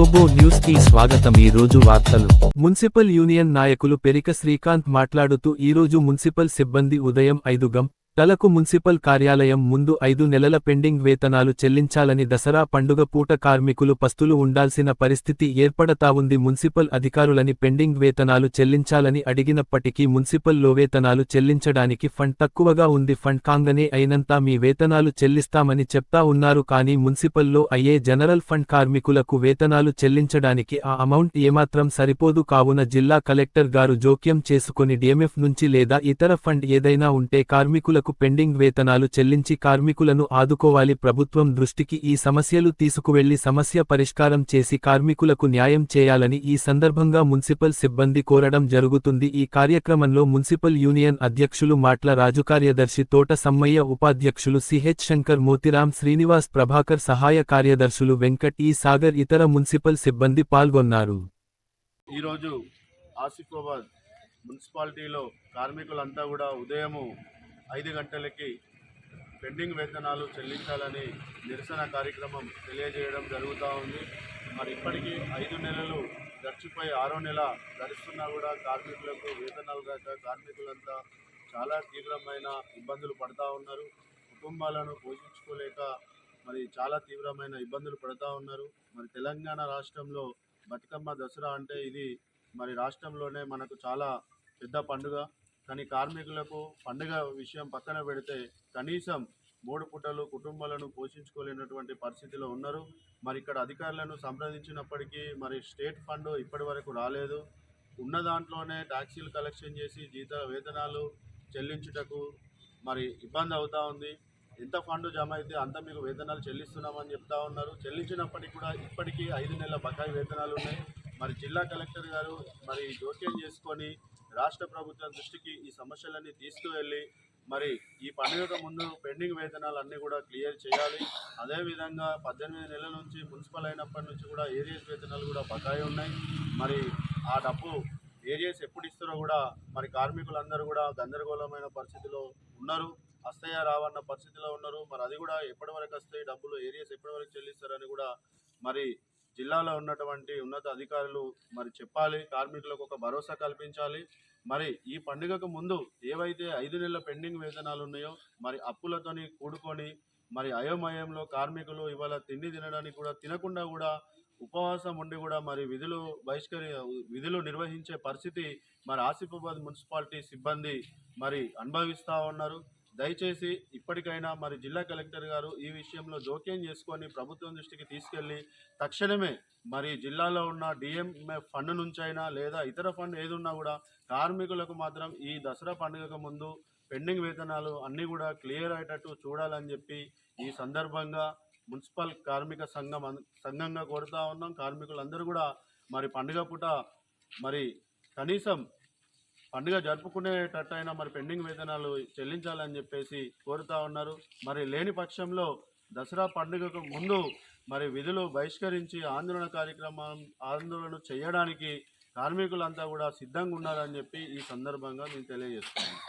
గ్లోబో news కి స్వాగతం. ఈ రోజు వార్తలు. మున్సిపల్ యూనియన్ నాయకులు పెరిక శ్రీకాంత్ మాట్లాడుతూ ఈరోజు మున్సిపల్ సిబ్బంది ఉదయం 5 గంటలకు మున్సిపల్ కార్యాలయం ముందు 5 నెలల పెండింగ్ వేతనాలు చెల్లించాలని దసరా పండుగ పూట కార్మికులు పస్తులు ఉండాల్సిన పరిస్థితి ఏర్పడతా ఉంది. మున్సిపల్ అధికారులని పెండింగ్ వేతనాలు చెల్లించాలని అడిగినప్పటికీ మున్సిపల్లో వేతనాలు చెల్లించడానికి ఫండ్ తక్కువగా ఉంది. ఫండ్ కాంగనే అయినంత మీ వేతనాలు చెల్లిస్తామని చెప్తా ఉన్నారు. కానీ మున్సిపల్లో అయ్యే జనరల్ ఫండ్ కార్మికులకు వేతనాలు చెల్లించడానికి ఆ అమౌంట్ ఏమాత్రం సరిపోదు. కావున జిల్లా కలెక్టర్ గారు జోక్యం చేసుకుని డిఎంఎఫ్ నుంచి లేదా ఇతర ఫండ్ ఏదైనా ఉంటే కార్మికులకు పెండింగ్ వేతనాలు చెల్లించి కార్మికులను ఆదుకోవాలి. ప్రభుత్వం దృష్టికి ఈ సమస్యలు తీసుకువెళ్లి సమస్య పరిష్కారం చేసి కార్మికులకు న్యాయం చేయాలని ఈ సందర్భంగా మున్సిపల్ సిబ్బంది కోరడం జరుగుతుంది. ఈ కార్యక్రమంలో మున్సిపల్ యూనియన్ అధ్యక్షులు మాట్ల రాజు, కార్యదర్శి తోట సమ్మయ్య, ఉపాధ్యక్షులు సిహెచ్ శంకర్, మోతిరాం, శ్రీనివాస్, ప్రభాకర్, సహాయ కార్యదర్శులు వెంకట్, ఈ సాగర్, ఇతర మున్సిపల్ సిబ్బంది పాల్గొన్నారు. ఈరోజు ఆసిఫాబాద్ మున్సిపాలిటీలో కార్మికులంతా కూడా ఉదయము 5 గంటలకి పెండింగ్ వేతనాలు చెల్లించాలని నిరసన కార్యక్రమం తెలియజేయడం జరుగుతూ ఉంది. మరి ఇప్పటికీ 5 నెలలు గడిచిపోయి 6వ నెల గడుస్తున్నా కూడా కార్మికులకు వేతనాలు రాక కార్మికులంతా చాలా తీవ్రమైన ఇబ్బందులు పడుతూ ఉన్నారు. కుటుంబాలను పోషించుకోలేక మరి చాలా తీవ్రమైన ఇబ్బందులు పడుతూ ఉన్నారు. మరి తెలంగాణ రాష్ట్రంలో బతుకమ్మ దసరా అంటే ఇది మరి రాష్ట్రంలోనే మనకు చాలా పెద్ద పండుగ. కానీ కార్మికులకు పండుగ విషయం పక్కన పెడితే కనీసం 3 పూటలు కుటుంబాలను పోషించుకోలేనటువంటి పరిస్థితిలో ఉన్నారు. మరి ఇక్కడ అధికారులను సంప్రదించినప్పటికీ మరి స్టేట్ ఫండ్ ఇప్పటి వరకు రాలేదు. ఉన్న దాంట్లోనే ట్యాక్సీలు కలెక్షన్ చేసి వేతనాలు చెల్లించుటకు మరి ఇబ్బంది అవుతూ ఉంది. ఎంత ఫండ్ జమ అయితే అంత మీకు వేతనాలు చెల్లిస్తున్నామని చెప్తా ఉన్నారు. చెల్లించినప్పటికీ కూడా ఇప్పటికీ 5 నెలల బకాయి వేతనాలు ఉన్నాయి. మరి జిల్లా కలెక్టర్ గారు మరి జోక్యం చేసుకొని రాష్ట్ర ప్రభుత్వం దృష్టికి ఈ సమస్యలన్నీ తీసుకువెళ్ళి మరి ఈ పండుగకు ముందు పెండింగ్ వేతనాలు అన్నీ కూడా క్లియర్ చేయాలి. అదేవిధంగా 18 నెలల నుంచి మున్సిపల్ అయినప్పటి నుంచి కూడా ఏరియాస్ వేతనాలు కూడా బకాయి ఉన్నాయి. మరి ఆ డబ్బు ఏరియాస్ ఎప్పుడు ఇస్తారో కూడా మరి కార్మికులందరూ కూడా గందరగోళమైన పరిస్థితిలో ఉన్నారు. వస్తాయా రావన్న పరిస్థితిలో ఉన్నారు. మరి అది కూడా ఎప్పటి వరకు వస్తాయి డబ్బులు, ఏరియాస్ ఎప్పటి వరకు చెల్లిస్తారని కూడా మరి జిల్లాలో ఉన్నటువంటి ఉన్నత అధికారులు మరి చెప్పాలి. కార్మికులకు ఒక భరోసా కల్పించాలి. మరి ఈ పండుగకు ముందు ఏవైతే 5 నెలల పెండింగ్ వేతనాలు ఉన్నాయో మరి అప్పులతోని కూడుకొని మరి అయోమయంలో కార్మికులు ఇవాళ తిండి తినడానికి కూడా తినకుండా కూడా ఉపవాసం ఉండి కూడా మరి విధులు నిర్వహించే పరిస్థితి మరి ఆసిఫాబాద్ మున్సిపాలిటీ సిబ్బంది మరి అనుభవిస్తూ ఉన్నారు. దయచేసి ఇప్పటికైనా మరి జిల్లా కలెక్టర్ గారు ఈ విషయంలో జోక్యం చేసుకొని ప్రభుత్వం దృష్టికి తీసుకెళ్ళి తక్షణమే మరి జిల్లాలో ఉన్న డిఎంఎఫ్ ఫండ్ నుంచైనా లేదా ఇతర ఫండ్ ఏది ఉన్నా కూడా కార్మికులకు మాత్రం ఈ దసరా పండుగకు ముందు పెండింగ్ వేతనాలు అన్నీ కూడా క్లియర్ అయ్యేటట్టు చూడాలని చెప్పి ఈ సందర్భంగా మున్సిపల్ కార్మిక సంఘంగా కోరుతా ఉన్నాం. కార్మికులందరూ కూడా మరి పండుగ పూట మరి కనీసం పండుగ జరుపుకునేటట్టయినా మరి పెండింగ్ వేతనాలు చెల్లించాలని చెప్పేసి కోరుతా ఉన్నారు. మరి లేని పక్షంలో దసరా పండుగకు ముందు మరి విధులు బహిష్కరించి ఆందోళన చేయడానికి కార్మికులంతా కూడా సిద్ధంగా ఉన్నారని చెప్పి ఈ సందర్భంగా నేను తెలియజేస్తున్నాను.